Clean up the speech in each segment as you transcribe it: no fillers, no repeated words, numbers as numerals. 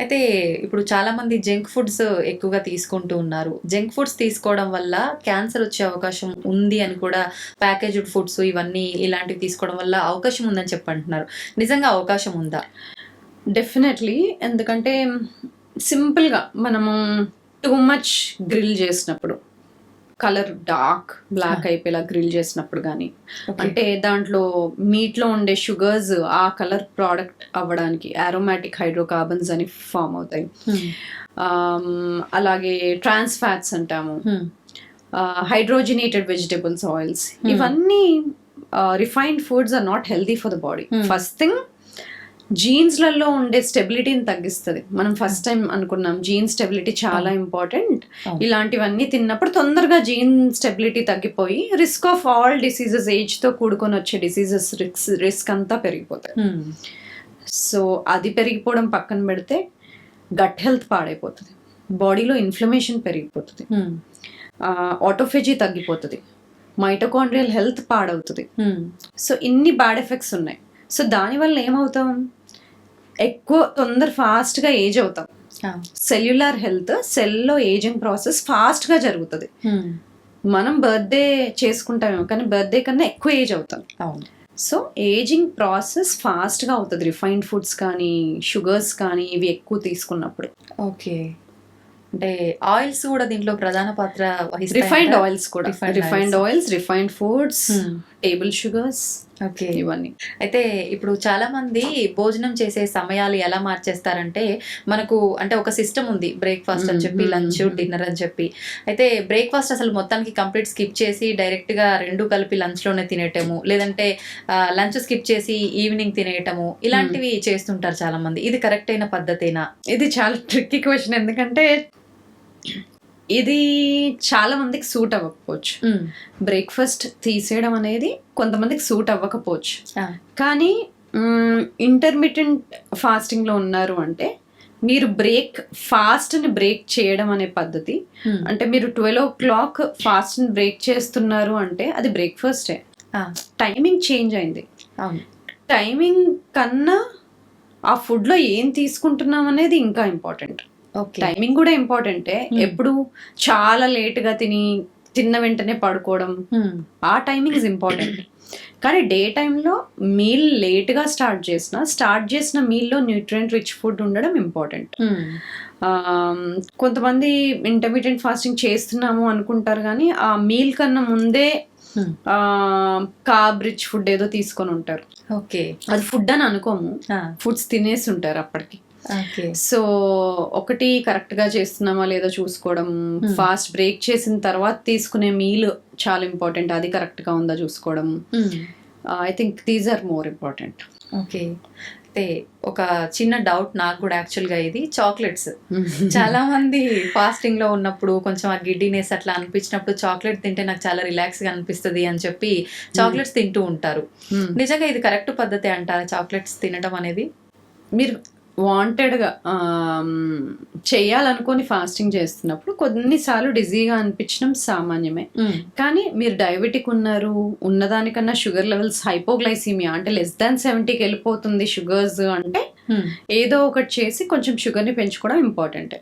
అయితే ఇప్పుడు చాలామంది జంక్ ఫుడ్స్ ఎక్కువగా తీసుకుంటూ ఉన్నారు. జంక్ ఫుడ్స్ తీసుకోవడం వల్ల క్యాన్సర్ వచ్చే అవకాశం ఉంది అని కూడా ప్యాకేజ్డ్ ఫుడ్స్ ఇవన్నీ ఇలాంటివి తీసుకోవడం వల్ల అవకాశం ఉందని చెప్పంటున్నారు. నిజంగా అవకాశం ఉందా? డెఫినెట్లీ. ఎందుకంటే సింపుల్గా మనము టూ మచ్ గ్రిల్ చేసినప్పుడు కలర్ డార్క్ బ్లాక్ అయిపోయేలా గ్రిల్ చేసినప్పుడు కానీ అంటే దాంట్లో మీట్లో ఉండే షుగర్స్ ఆ కలర్ ప్రోడక్ట్ అవ్వడానికి అరోమాటిక్ హైడ్రోకార్బన్స్ అని ఫామ్ అవుతాయి. అలాగే ట్రాన్స్ ఫ్యాట్స్ అంటాము, హైడ్రోజనేటెడ్ వెజిటబుల్స్ ఆయిల్స్, ఇవన్నీ refined foods are not healthy for the body. First thing జీన్స్లలో ఉండే స్టెబిలిటీని తగ్గిస్తుంది. మనం ఫస్ట్ టైం అనుకున్నాం జీన్ స్టెబిలిటీ చాలా ఇంపార్టెంట్. ఇలాంటివన్నీ తిన్నప్పుడు తొందరగా జీన్ స్టెబిలిటీ తగ్గిపోయి రిస్క్ ఆఫ్ ఆల్ డిసీజెస్, ఏజ్తో కూడుకొని వచ్చే డిసీజెస్ రిస్క్ అంతా పెరిగిపోతాయి. సో అది పెరిగిపోవడం పక్కన పెడితే గట్ హెల్త్ పాడైపోతుంది, బాడీలో ఇన్ఫ్లమేషన్ పెరిగిపోతుంది, ఆటోఫేజీ తగ్గిపోతుంది, మైటోకాండ్రియల్ హెల్త్ పాడవుతుంది. సో ఇన్ని బ్యాడ్ ఎఫెక్ట్స్ ఉన్నాయి. సో దానివల్ల ఏమవుతాం, ఎక్కువ ఫాస్ట్గా ఏజ్ అవుతాం. సెల్యులార్ హెల్త్, సెల్లో ఏజింగ్ ప్రాసెస్ ఫాస్ట్గా జరుగుతుంది. మనం బర్త్డే చేసుకుంటామేమో కానీ బర్త్డే కన్నా ఎక్కువ ఏజ్ అవుతాం. సో ఏజింగ్ ప్రాసెస్ ఫాస్ట్గా అవుతుంది రిఫైన్డ్ ఫుడ్స్ కానీ షుగర్స్ కానీ ఇవి ఎక్కువ తీసుకున్నప్పుడు. ఓకే, అంటే ఆయిల్స్ కూడా దీంట్లో ప్రధాన పాత్ర వహిస్తాయి. రిఫైన్డ్ ఆయిల్స్ కూడా, refined oils, refined foods, table sugars, okay ఇవన్నీ. అయితే ఇప్పుడు చాలా మంది భోజనం చేసే సమయాలు ఎలా మార్చేస్తారంటే, మనకు అంటే ఒక సిస్టమ్ ఉంది, బ్రేక్ఫాస్ట్ అని చెప్పి, లంచ్, డిన్నర్ అని చెప్పి. అయితే బ్రేక్ఫాస్ట్ అసలు మొత్తానికి కంప్లీట్ స్కిప్ చేసి డైరెక్ట్గా రెండు కలిపి లంచ్లోనే తినేయటము, లేదంటే లంచ్ స్కిప్ చేసి ఈవినింగ్ తినేయటము, ఇలాంటివి చేస్తుంటారు చాలా మంది. ఇది కరెక్ట్ అయిన పద్ధతేనా? ఇది చాలా ట్రిక్కీ క్వశ్చన్. ఎందుకంటే ఇది చాలా మందికి సూట్ అవ్వకపోవచ్చు. బ్రేక్ఫాస్ట్ తీసేయడం అనేది కొంతమందికి సూట్ అవ్వకపోవచ్చు. కానీ ఇంటర్మిటెంట్ ఫాస్టింగ్లో ఉన్నారు అంటే మీరు ఫాస్ట్ని బ్రేక్ చేయడం అనే పద్ధతి, అంటే మీరు 12 o'clock ఫాస్ట్ని బ్రేక్ చేస్తున్నారు అంటే అది బ్రేక్ఫాస్టే. టైమింగ్ చేంజ్ అయింది. టైమింగ్ కన్నా ఆ ఫుడ్లో ఏం తీసుకుంటున్నాం అనేది ఇంకా ఇంపార్టెంట్. టైమింగ్ కూడా ఇంపార్టెంటే. ఎప్పుడు చాలా లేట్గా తిన్న వెంటనే పడుకోవడం, ఆ టైమింగ్ ఇస్ ఇంపార్టెంట్. కానీ డే టైంలో మీల్ లేట్గా స్టార్ట్ చేసిన మీల్లో న్యూట్రియంట్ రిచ్ ఫుడ్ ఉండడం ఇంపార్టెంట్. కొంతమంది ఇంటర్మీడియట్ ఫాస్టింగ్ చేస్తున్నాము అనుకుంటారు కానీ ఆ మీల్ కన్నా ముందే కార్బ్ రిచ్ ఫుడ్ ఏదో తీసుకొని ఉంటారు. ఓకే, అది ఫుడ్ అని అనుకోము, ఫుడ్స్ తినేసి ఉంటారు అప్పటికి. సో ఒకటి కరెక్ట్ గా చేస్తున్నామా లేదో చూసుకోవడం, ఫాస్ట్ బ్రేక్ చేసిన తర్వాత తీసుకునే మీల్ చాలా ఇంపార్టెంట్, అది కరెక్ట్ గా ఉందా చూసుకోవడం. I think these are more important. Okay, అయితే ఒక చిన్న డౌట్ నాకు కూడా, యాక్చువల్గా ఇది చాక్లెట్స్. చాలా మంది ఫాస్టింగ్ లో ఉన్నప్పుడు కొంచెం ఆ గిడ్డినెస్ అట్లా అనిపించినప్పుడు చాక్లెట్ తింటే నాకు చాలా రిలాక్స్ గా అనిపిస్తుంది అని చెప్పి చాక్లెట్స్ తింటూ ఉంటారు. నిజంగా ఇది కరెక్ట్ పద్ధతి అంటారా చాక్లెట్స్ తినడం అనేది? మీరు వాంటెడ్గా చేయాలనుకొని ఫాస్టింగ్ చేస్తున్నప్పుడు కొన్నిసార్లు డిజీగా అనిపించడం సామాన్యమే. కానీ మీరు డయాబెటిక్ ఉన్నారు, ఉన్నదానికన్నా షుగర్ లెవెల్స్ హైపోగ్లైసీమియా అంటే less than 70కి వెళ్ళిపోతుంది షుగర్స్ అంటే ఏదో ఒకటి చేసి కొంచెం షుగర్ని పెంచుకోవడం ఇంపార్టెంట్.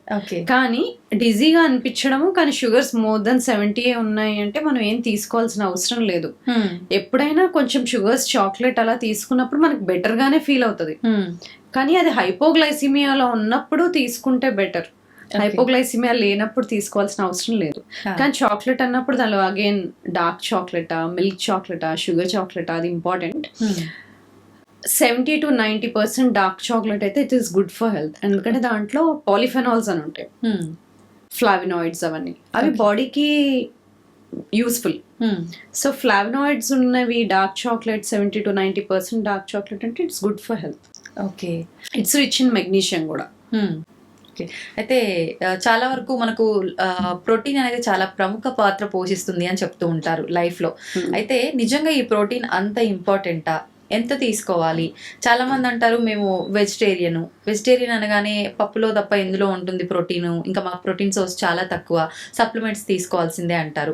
కానీ డిజీగా అనిపించడము కానీ షుగర్స్ more than 70 ఉన్నాయి అంటే మనం ఏం తీసుకోవాల్సిన అవసరం లేదు. ఎప్పుడైనా కొంచెం షుగర్స్ చాక్లెట్ అలా తీసుకున్నప్పుడు మనకు బెటర్గానే ఫీల్ అవుతుంది. కానీ అది హైపోగ్లైసిమియాలో ఉన్నప్పుడు తీసుకుంటే బెటర్, హైపోగ్లైసిమియా లేనప్పుడు తీసుకోవాల్సిన అవసరం లేదు. కానీ చాక్లెట్ అన్నప్పుడు దానిలో అగైన్ డార్క్ చాక్లెటా, మిల్క్ చాక్లెటా, షుగర్ చాక్లెటా, అది ఇంపార్టెంట్. 70 to 90% డార్క్ చాక్లెట్ అయితే it is good for health. ఎందుకంటే దాంట్లో పాలిఫెనాల్స్ అని ఉంటాయి, ఫ్లావినాయిడ్స్, అవన్నీ అవి బాడీకి యూస్ఫుల్. సో ఫ్లావినాయిడ్స్ ఉన్నవి dark chocolate 70 to 90% dark chocolate అంటే it's good for health. Okay, it's rich in magnesium కూడా. అయితే చాలా వరకు మనకు ప్రోటీన్ అనేది చాలా ప్రముఖ పాత్ర పోషిస్తుంది అని చెప్తూ ఉంటారు లైఫ్లో. అయితే నిజంగా ఈ ప్రోటీన్ అంత ఇంపార్టెంటా? ఎంత తీసుకోవాలి? చాలా మంది అంటారు మేము వెజిటేరియన్ అనగానే పప్పులో తప్ప ఎందులో ఉంటుంది ప్రోటీన్, ఇంకా మాకు ప్రోటీన్ సోర్స్ చాలా తక్కువ, సప్లిమెంట్స్ తీసుకోవాల్సిందే అంటారు.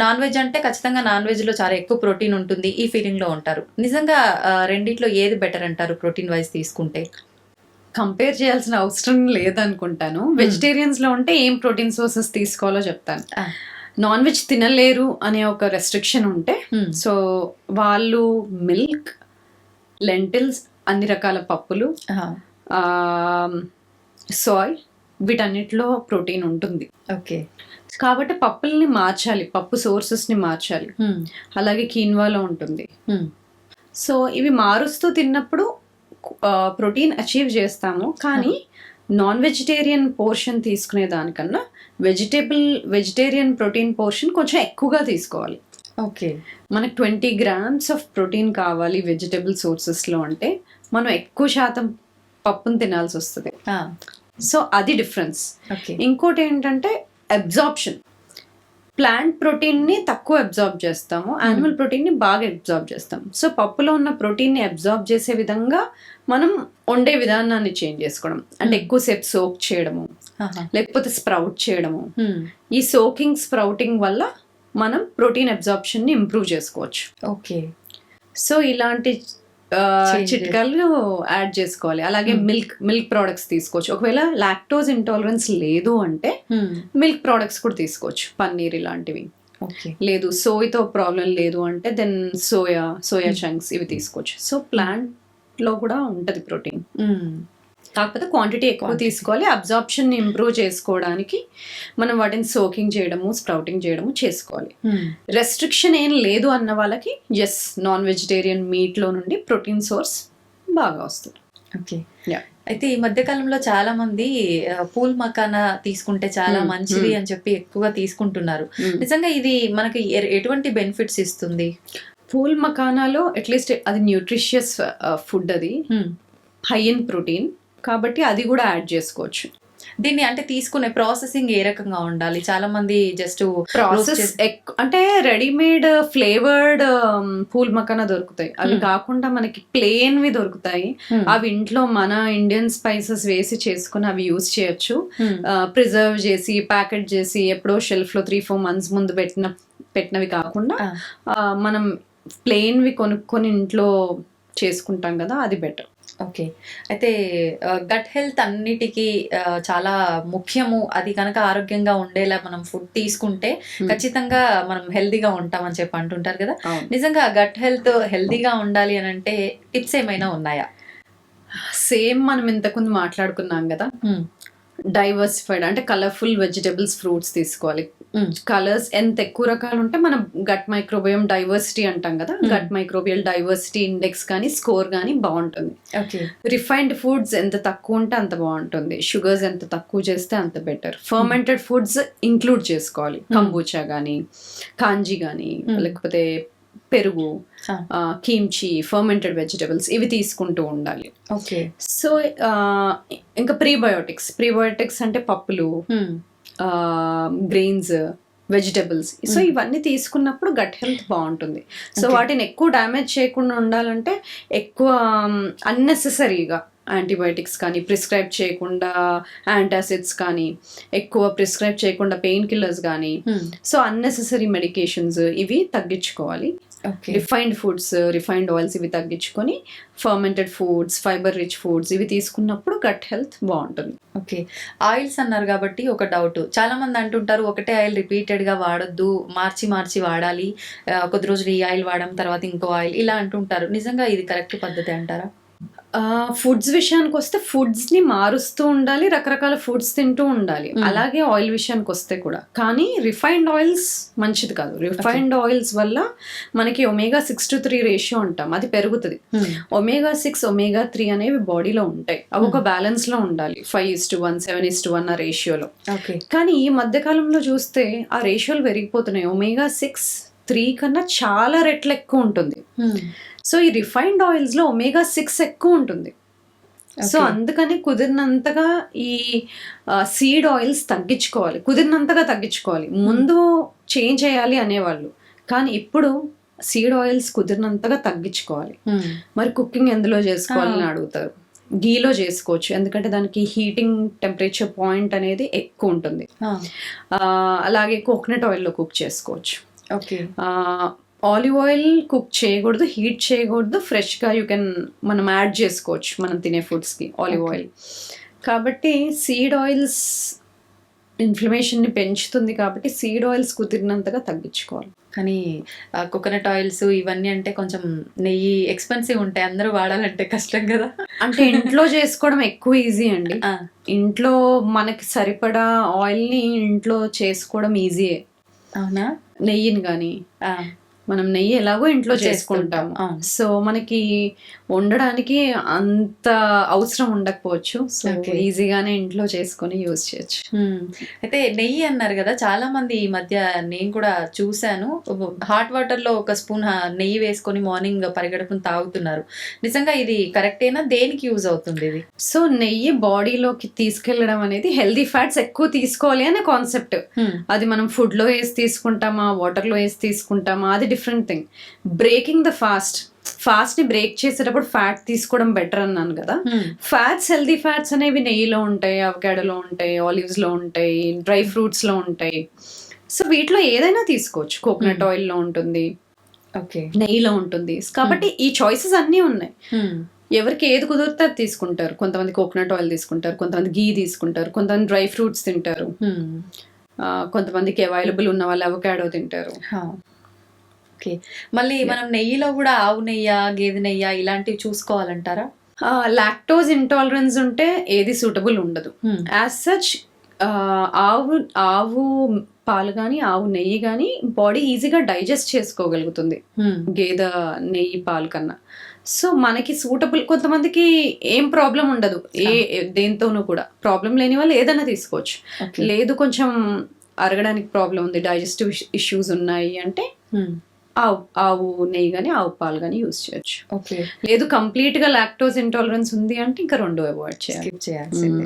నాన్ వెజ్ అంటే ఖచ్చితంగా నాన్ వెజ్ లో చాలా ఎక్కువ ప్రోటీన్ ఉంటుంది, ఈ ఫీలింగ్ లో ఉంటారు. నిజంగా రెండిట్లో ఏది బెటర్ అంటారు ప్రోటీన్ వైజ్ తీసుకుంటే? కంపేర్ చేయాల్సిన అవసరం లేదనుకుంటాను. వెజిటేరియన్స్ లో ఉంటే ఏం ప్రోటీన్ సోర్సెస్ తీసుకోవాలో చెప్తాను. నాన్ వెజ్ తినలేరు అనే ఒక రెస్ట్రిక్షన్ ఉంటే సో వాళ్ళు మిల్క్, లెంటిల్స్, అన్ని రకాల పప్పులు, సోయ్, వీటన్నిటిలో ప్రోటీన్ ఉంటుంది. ఓకే. కాబట్టి పప్పుల్ని మార్చాలి, పప్పు సోర్సెస్ని మార్చాలి. అలాగే కీన్వాలో ఉంటుంది. సో ఇవి మారుస్తూ తిన్నప్పుడు ప్రోటీన్ చేస్తాము. కానీ నాన్ వెజిటేరియన్ పోర్షన్ తీసుకునే దానికన్నా వెజిటేరియన్ ప్రోటీన్ పోర్షన్ కొంచెం ఎక్కువగా తీసుకోవాలి. ఓకే. మనకు 20 grams ఆఫ్ ప్రోటీన్ కావాలి వెజిటేబుల్ సోర్సెస్లో అంటే మనం ఎక్కువ శాతం పప్పును తినాల్సి వస్తుంది. సో అది డిఫరెన్స్. ఇంకోటి ఏంటంటే అబ్జార్ప్షన్. ప్లాంట్ ప్రోటీన్ని తక్కువ అబ్జార్బ్ చేస్తాము, యానిమల్ ప్రోటీన్ని బాగా అబ్జార్బ్ చేస్తాము. సో పప్పులో ఉన్న ప్రోటీన్ని అబ్జార్బ్ చేసే విధంగా మనం వండే విధానాన్ని చేంజ్ చేసుకోవడం, అంటే ఎక్కువసేపు సోక్ చేయడము, లేకపోతే స్ప్రౌట్ చేయడము. ఈ సోకింగ్, స్ప్రౌటింగ్ వల్ల మనం ప్రోటీన్ అబ్జార్ప్షన్ ని ఇంప్రూవ్ చేసుకోవచ్చు. ఓకే. సో ఇలాంటి చిట్కాలు యాడ్ చేసుకోవాలి. అలాగే మిల్క్ ప్రోడక్ట్స్ తీసుకోవచ్చు. ఒకవేళ లాక్టోజ్ ఇంటాలరెన్స్ లేదు అంటే మిల్క్ ప్రోడక్ట్స్ కూడా తీసుకోవచ్చు, పన్నీర్ ఇలాంటివి. లేదు సోయ్తో ప్రాబ్లం లేదు అంటే దెన్ సోయా చంక్స్ ఇవి తీసుకోవచ్చు. సో ప్లాంట్ లో కూడా ఉంటది ప్రోటీన్, కాకపోతే క్వాంటిటీ ఎక్కువ తీసుకోవాలి. అబ్జార్ప్షన్ ని ఇంప్రూవ్ చేసుకోవడానికి మనం వాటిని సోకింగ్ చేయడము, స్ప్రౌటింగ్ చేయడము చేసుకోవాలి. రెస్ట్రిక్షన్ ఏం లేదు అన్న వాళ్ళకి నాన్ వెజిటేరియన్ మీట్ లో నుండి ప్రోటీన్ సోర్స్ బాగా వస్తుంది. ఓకే. అయితే ఈ మధ్య కాలంలో చాలా మంది పూల్ మకానా తీసుకుంటే చాలా మంచిది అని చెప్పి ఎక్కువగా తీసుకుంటున్నారు. నిజంగా ఇది మనకి ఎటువంటి బెనిఫిట్స్ ఇస్తుంది? పూల్ మకానాలో అట్లీస్ట్ అది న్యూట్రిషియస్ ఫుడ్, అది హై ఇన్ ప్రోటీన్, కాబట్టి అది కూడా యాడ్ చేసుకోవచ్చు. దీన్ని అంటే తీసుకునే ప్రాసెసింగ్ ఏ రకంగా ఉండాలి? చాలా మంది జస్ట్ ప్రాసెస్ అంటే రెడీమేడ్ ఫ్లేవర్డ్ పూల్ మకానా దొరుకుతాయి. అవి కాకుండా మనకి ప్లేన్ వి దొరుకుతాయి. అవి ఇంట్లో మన ఇండియన్ స్పైసెస్ వేసి చేసుకుని అవి యూజ్ చేయొచ్చు. ప్రిజర్వ్ చేసి ప్యాకెట్ చేసి ఎప్పుడో షెల్ఫ్ లో 3-4 months ముందు పెట్టినవి కాకుండా మనం ప్లేన్ వి కొనుక్కొని ఇంట్లో చేసుకుంటాం కదా, అది బెటర్. ఓకే. అయితే గట్ హెల్త్ అన్నిటికీ చాలా ముఖ్యము. అది కనుక ఆరోగ్యంగా ఉండేలా మనం ఫుడ్ తీసుకుంటే ఖచ్చితంగా మనం హెల్దీగా ఉంటామని చెప్పి అంటుంటారు కదా. నిజంగా గట్ హెల్దీగా ఉండాలి అని అంటే టిప్స్ ఏమైనా ఉన్నాయా? సేమ్ మనం ఇంతకుముందు మాట్లాడుకున్నాం కదా, డైవర్సిఫైడ్ అంటే కలర్ఫుల్ వెజిటబుల్స్, ఫ్రూట్స్ తీసుకోవాలి. కలర్స్ ఎంత ఎక్కువ రకాలు ఉంటే మనం గట్ మైక్రోబియం డైవర్సిటీ అంటాం కదా, గట్ మైక్రోబియల్ డైవర్సిటీ ఇండెక్స్ కానీ స్కోర్ కానీ బాగుంటుంది. రిఫైన్డ్ ఫుడ్స్ ఎంత తక్కువ ఉంటే అంత బాగుంటుంది. షుగర్స్ ఎంత తక్కువ చేస్తే అంత బెటర్. ఫర్మెంటెడ్ ఫుడ్స్ ఇంక్లూడ్ చేసుకోవాలి. కంబూచా కానీ, కాంజీ కానీ, లేకపోతే పెరుగు, కీమ్చి, ఫర్మెంటెడ్ వెజిటబుల్స్ ఇవి తీసుకుంటూ ఉండాలి. ఓకే. సో ఇంకా ప్రీబయోటిక్స్ అంటే పప్పులు, గ్రెయిన్స్, వెజిటబుల్స్. సో ఇవన్నీ తీసుకున్నప్పుడు గట్ హెల్త్ బాగుంటుంది. సో వాటిని ఎక్కువ డ్యామేజ్ చేయకుండా ఉండాలంటే ఎక్కువ అన్నెసెసరీగా యాంటీబయాటిక్స్ కానీ ప్రిస్క్రైబ్ చేయకుండా, యాంటాసిడ్స్ కానీ ఎక్కువ ప్రిస్క్రైబ్ చేయకుండా, పెయిన్ కిల్లర్స్ కానీ, సో అన్నెసెసరీ మెడికేషన్స్ ఇవి తగ్గించుకోవాలి. రిఫైన్డ్ ఫుడ్స్, రిఫైన్డ్ ఆయిల్స్ ఇవి తగ్గించుకొని fermented foods, fibre rich foods ఇవి తీసుకున్నప్పుడు గట్ హెల్త్ బాగుంటుంది. ఓకే. ఆయిల్స్ అన్నారు కాబట్టి ఒక డౌట్, చాలా మంది అంటుంటారు ఒకటే ఆయిల్ రిపీటెడ్ గా వాడొద్దు, మార్చి వాడాలి, కొద్ది రోజులు ఈ ఆయిల్ వాడడం తర్వాత ఇంకో ఆయిల్, ఇలా అంటుంటారు. నిజంగా ఇది కరెక్ట్ పద్ధతి అంటారా? ఫుడ్స్ విషయానికి వస్తే ఫుడ్స్ ని మారుస్తూ ఉండాలి, రకరకాల ఫుడ్స్ తింటూ ఉండాలి. అలాగే ఆయిల్ విషయానికి వస్తే కూడా. కానీ రిఫైన్డ్ ఆయిల్స్ మంచిది కాదు. రిఫైన్డ్ ఆయిల్స్ వల్ల మనకి omega-6:3 రేషియో అంటాం, అది పెరుగుతుంది. omega-6, omega-3 అనేవి బాడీలో ఉంటాయి. అవి ఒక బ్యాలెన్స్ లో ఉండాలి, 5:1, 7:1 ఆ రేషియోలో. కానీ ఈ మధ్య కాలంలో చూస్తే ఆ రేషియోలు పెరిగిపోతున్నాయి. omega-6-3 కన్నా చాలా రెట్లు ఎక్కువ ఉంటుంది. సో ఈ రిఫైన్డ్ ఆయిల్స్ లో omega-6 ఎక్కువ ఉంటుంది. సో అందుకని కుదిరినంతగా ఈ సీడ్ ఆయిల్స్ తగ్గించుకోవాలి, కుదిరినంతగా తగ్గించుకోవాలి. ముందు చేంజ్ చేయాలి అనేవాళ్ళు, కానీ ఇప్పుడు సీడ్ ఆయిల్స్ కుదిరినంతగా తగ్గించుకోవాలి. మరి కుకింగ్ ఎందులో చేసుకోవాలని అడుగుతారు. గీలో చేసుకోవచ్చు, ఎందుకంటే దానికి హీటింగ్ టెంపరేచర్ పాయింట్ అనేది ఎక్కువ ఉంటుంది. అలాగే కోకోనట్ ఆయిల్లో కుక్ చేసుకోవచ్చు. ఆలివ్ ఆయిల్ కుక్ చేయకూడదు, హీట్ చేయకూడదు, ఫ్రెష్గా మనం యాడ్ చేసుకోవచ్చు మనం తినే ఫుడ్స్కి ఆలివ్ ఆయిల్. కాబట్టి సీడ్ ఆయిల్స్ ఇన్ఫ్లమేషన్ని పెంచుతుంది కాబట్టి సీడ్ ఆయిల్స్ కుదిరినంతగా తగ్గించుకోవాలి. కానీ కోకోనట్ ఆయిల్స్ ఇవన్నీ అంటే కొంచెం నెయ్యి ఎక్స్పెన్సివ్ ఉంటాయి, అందరూ వాడాలంటే కష్టం కదా. అంటే ఇంట్లో చేసుకోవడం ఎక్కువ ఈజీ అండి. ఇంట్లో మనకి సరిపడా ఆయిల్ని ఇంట్లో చేసుకోవడం ఈజీయే. అవునా? నెయ్యిని కానీ మనం నెయ్యి ఎలాగో ఇంట్లో చేసుకుంటాము, సో మనకి వండడానికి అంత అవసరం ఉండకపోవచ్చు, సో ఈజీగానే ఇంట్లో చేసుకొని యూజ్ చేయొచ్చు. అయితే నెయ్యి అన్నారు కదా, చాలా మంది ఈ మధ్య నేను కూడా చూశాను, హాట్ వాటర్ లో ఒక స్పూన్ నెయ్యి వేసుకొని మార్నింగ్ పరిగడుపుని తాగుతున్నారు. నిజంగా ఇది కరెక్టేనా? దేనికి యూజ్ అవుతుంది ఇది? సో నెయ్యి బాడీలోకి తీసుకెళ్లడం అనేది హెల్దీ ఫ్యాట్స్ ఎక్కువ తీసుకోవాలి అనే కాన్సెప్ట్. అది మనం ఫుడ్ లో వేసి తీసుకుంటామా, వాటర్ లో వేసి తీసుకుంటామా, అది different thing. Breaking the fast ని బ్రేక్ చేసేటప్పుడు ఫ్యాట్ తీసుకోవడం బెటర్ అన్నాను కదా. ఫ్యాట్స్, హెల్దీ ఫ్యాట్స్ అనేవి నెయ్యిలో ఉంటాయి, అవకాడోలో ఉంటాయి, ఆలివ్స్ లో ఉంటాయి, డ్రై ఫ్రూట్స్ లో ఉంటాయి. సో వీటిలో ఏదైనా తీసుకోవచ్చు. కోకోనట్ ఆయిల్ లో ఉంటుంది, నెయ్యిలో ఉంటుంది, కాబట్టి ఈ చాయిసెస్ అన్నీ ఉన్నాయి. ఎవరికి ఏది కుదిరితే అది తీసుకుంటారు. కొంతమంది కోకోనట్ ఆయిల్ తీసుకుంటారు, కొంతమంది గీ తీసుకుంటారు, కొంతమంది డ్రై ఫ్రూట్స్ తింటారు, కొంతమందికి అవైలబుల్ ఉన్న వాళ్ళు అవకాడో తింటారు. ఓకే. మళ్ళీ మనం నెయ్యిలో కూడా ఆవు నెయ్యి, గేదె నెయ్యి ఇలాంటివి చూసుకోవాలంటారా? లాక్టోజ్ ఇంటాలరెన్స్ ఉంటే ఏది సూటబుల్ ఉండదు. యాజ్ సచ్ ఆవు పాలు కానీ ఆవు నెయ్యి కానీ బాడీ ఈజీగా డైజెస్ట్ చేసుకోగలుగుతుంది గేదె నెయ్యి పాలు కన్నా. సో మనకి సూటబుల్, కొంతమందికి ఏం ప్రాబ్లం ఉండదు, దేంతోనూ కూడా ప్రాబ్లం లేని వాళ్ళు ఏదైనా తీసుకోవచ్చు. లేదు కొంచెం అరగడానికి ప్రాబ్లం ఉంది, డైజెస్టివ్ ఇష్యూస్ ఉన్నాయి అంటే ఆవు నెయ్యి కానీ ఆవు పాలు కానీ యూజ్ చేయొచ్చు. లేదు కంప్లీట్ గా లాక్టోజ్ ఇంటాలరెన్స్ ఉంది అంటే ఇంకా రెండు అవాయిడ్ చేయాలి.